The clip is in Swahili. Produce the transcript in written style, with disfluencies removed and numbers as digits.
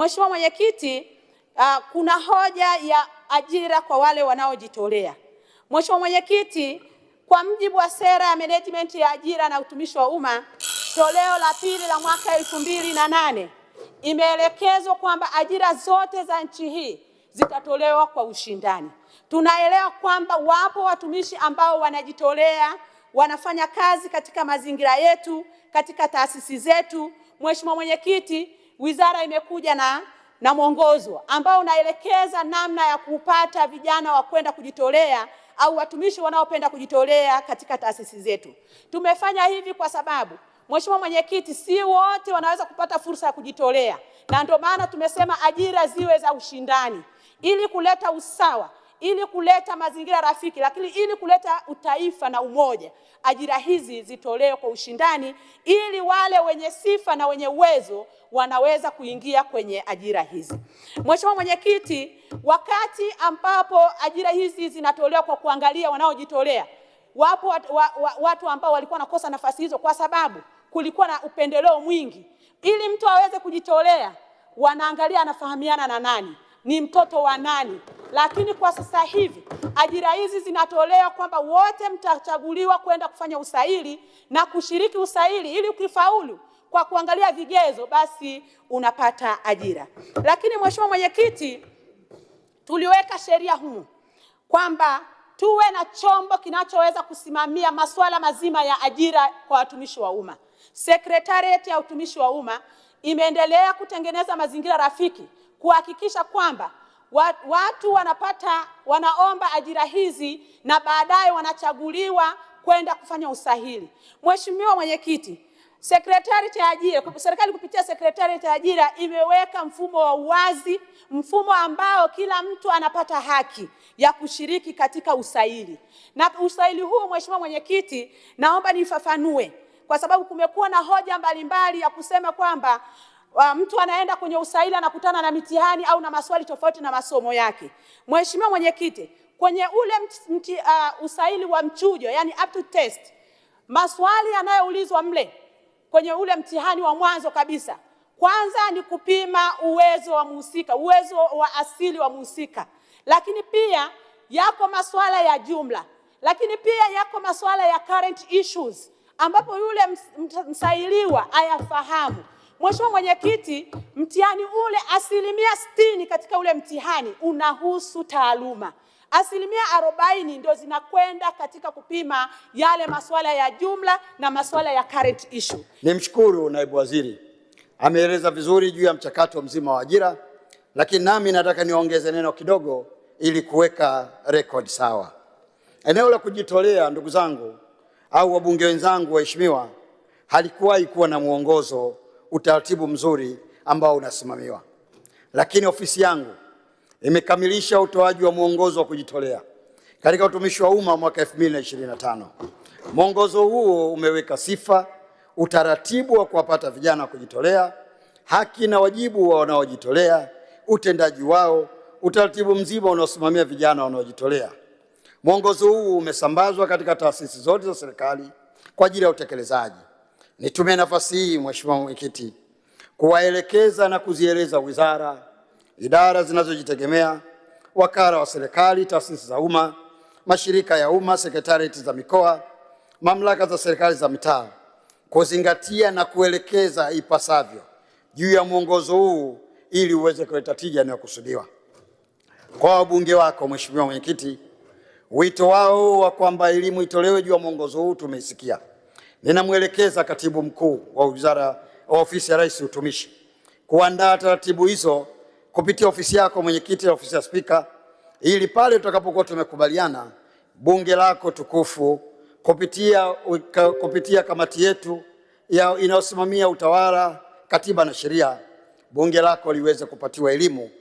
Mheshimiwa Mwenyekiti, kuna hoja ya ajira kwa wale wanaojitolea. Mheshimiwa Mwenyekiti, kwa mjibu wa sera ya management ya ajira na utumishi wa umma toleo la pili la mwaka 2008 imeelekezwa kwamba ajira zote za nchi hii zitatolewa kwa ushindani. Tunaelewa kwamba wapo watumishi ambao wanajitolea, wanafanya kazi katika mazingira yetu, katika taasisi zetu. Mheshimiwa Mwenyekiti, wizara imekuja na mwongozo ambao unaelekeza namna ya kupata vijana wa kwenda kujitolea au watumishi wanaopenda kujitolea katika taasisi zetu. Tumefanya hivi kwa sababu Mheshimiwa Mwenyekiti, si wote wanaweza kupata fursa ya kujitolea, na ndio maana tumesema ajira ziwe za ushindani ili kuleta usawa, ili kuleta mazingira rafiki, lakini ili kuleta utaifa na umoja. Ajira hizi zitolewe kwa ushindani ili wale wenye sifa na wenye uwezo wanaweza kuingia kwenye ajira hizi. Mheshimiwa Mwenyekiti, wakati ambapo ajira hizi zinatolewa kwa kuangalia wanaojitolea, wapo watu ambao walikuwa nakosa nafasi hizo kwa sababu kulikuwa na upendeleo mwingi. Ili mtu aweze kujitolea, wanaangalia anafahamiana na nani, ni mtoto wa nani. Lakini kwa sasa hivi ajira hizi zinatolewa kwamba wote mtachaguliwa kwenda kufanya usaili na kushiriki usaili, ili ukifaulu kwa kuangalia vigezo basi unapata ajira. Lakini Mheshimiwa Mwenyekiti, tuliweka sheria humu kwamba tuwe na chombo kinachoweza kusimamia masuala mazima ya ajira kwa watumishi wa umma. Secretariat ya utumishi wa umma imeendelea kutengeneza mazingira rafiki kuhakikisha kwamba watu wanaomba ajira hizi na baadaye wanachaguliwa kwenda kufanya usahili. Mheshimiwa Mwenyekiti, Secretariat ya ajira, serikali kupitia Secretariat ya ajira imeweka mfumo wa uwazi, mfumo ambao kila mtu anapata haki ya kushiriki katika usaili. Na usaili huu Mheshimiwa Mwenyekiti, naomba nifafanue kwa sababu kumekuwa na hoja mbalimbali ya kusema kwamba mtu anaenda kwenye usaili anakutana na mitihani au na maswali tofauti na masomo yake. Mheshimiwa Mwenyekiti, kwenye ule usaili wa mchujo, yani aptitude test, maswali yanayoulizwa mle kwenye ule mtihani wa mwanzo kabisa, kwanza ni kupima uwezo wa mhusika, uwezo wa asili wa mhusika. Lakini pia yako masuala ya jumla, lakini pia yako masuala ya current issues ambapo yule msailiwa ayafahamu. Mheshimiwa Mwenyekiti, mtihani ule 60% katika ule mtihani unahusu taaluma. 40% ndio zinakwenda katika kupima yale masuala ya jumla na masuala ya current issue. Nimshukuru Naibu Waziri, ameeleza vizuri juu ya mchakato mzima wa ajira, lakini nami nataka niongeze neno kidogo ili kuweka record sawa. Eneo la kujitolea, ndugu zangu au wabunge wenzangu waheshimiwa, halikuwahi kuwa na mwongozo, utaratibu mzuri ambao unasimamiwa. Lakini ofisi yangu imekamilisha utoaji wa mwongozo wa kujitolea katika utumishi wa umma mwaka 2025. Mwongozo huo umeweka sifa, utaratibu wa kuwapata vijana wa kujitolea, haki na wajibu wa wanaojitolea, utendaji wao, utaratibu mzima unaosimamia vijana wanaojitolea. Mwongozo huu umesambazwa katika taasisi zote za serikali kwa ajili ya utekelezaji. Nitumie nafasi hii Mheshimiwa Mwenyekiti kuwaelekeza na kuzieleza wizara, idara zinazojitegemea, wakala wa serikali, taasisi za umma, mashirika ya umma, sekretariat za mikoa, mamlaka za serikali za mitaa kuzingatia na kuelekeza ipasavyo juu ya mwongozo huu ili uweze kuleta tija inayokusudiwa. Kwa wabunge wako Mheshimiwa Mwenyekiti, wito wao wa kwamba elimu itolewe juu ya mwongozo huu tumeisikia. Ninamwelekeza Katibu Mkuu wa Wizara wa Ofisi ya Rais Utumishi kuandaa taratibu hizo kupitia ofisi yako Mwenyekiti na ofisi ya Spika, ili pale tutakapokuwa tumekubaliana bunge lako tukufu kupitia kamati yetu inayosimamia utawala, katiba na sheria, bunge lako liweze kupatiwa elimu